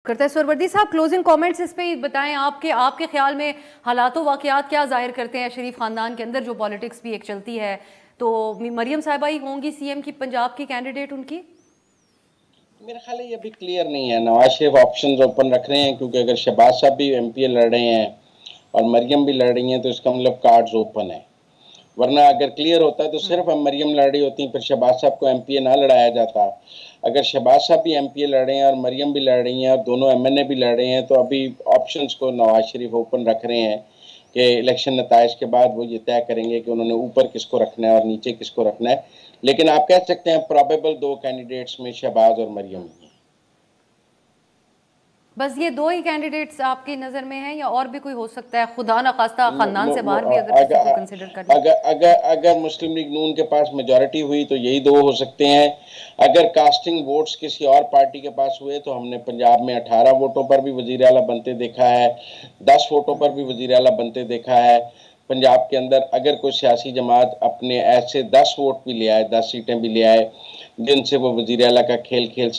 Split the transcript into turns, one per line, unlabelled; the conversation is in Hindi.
करता है। सरवर्दी साहब, क्लोजिंग कमेंट्स इस पे बताएं, आपके ख्याल में हालातों वाकयात क्या जाहिर करते हैं शरीफ खानदान के अंदर, जो पॉलिटिक्स भी एक चलती है, तो मरियम साहिबा ही होंगी सीएम की पंजाब की कैंडिडेट उनकी?
मेरा ख्याल है ये अभी क्लियर नहीं है। नवाज शरीफ ऑप्शन ओपन रख रहे हैं, क्योंकि अगर शहबाज साहब भी एमपीए लड़ रहे हैं और मरियम भी लड़ रही हैं तो इसका मतलब कार्ड्स ओपन है। वरना अगर क्लियर होता है तो सिर्फ अब मरियम लड़ रही होती, फिर शहबाज साहब को एमपीए ना लड़ाया जाता। अगर शहबाज साहब भी एमपीए लड़ रहे हैं और मरियम भी लड़ रही हैं और दोनों एमएनए भी लड़ रहे हैं, तो अभी ऑप्शंस को नवाज शरीफ ओपन रख रहे हैं कि इलेक्शन नताइज के बाद वो ये तय करेंगे कि उन्होंने ऊपर किसको रखना है और नीचे किसको रखना है। लेकिन आप कह सकते हैं प्रोबेबल दो कैंडिडेट्स में शहबाज और मरियम ही हैं।
बस ये दो ही कैंडिडेट्स आपकी नजर में हैं या और भी कोई हो सकता है, खुदा न खास्ता खानदान से बाहर भी अगर किसी को कंसिडर कर लें?
अगर मुस्लिम लीग नून के पास मेजॉरिटी हुई तो यही दो हो सकते हैं। अगर कास्टिंग वोट्स किसी और पार्टी के पास हुए तो हमने पंजाब में 18 वोटों पर भी वजीर आला बनते देखा है, 10 वोटों पर भी वजीर आला बनते देखा है। पंजाब के अंदर अगर कोई सियासी जमात अपने ऐसे 10 वोट भी ले आए, 10 सीटें भी ले आए जिनसे वो वजीर आला का खेल खेल सके,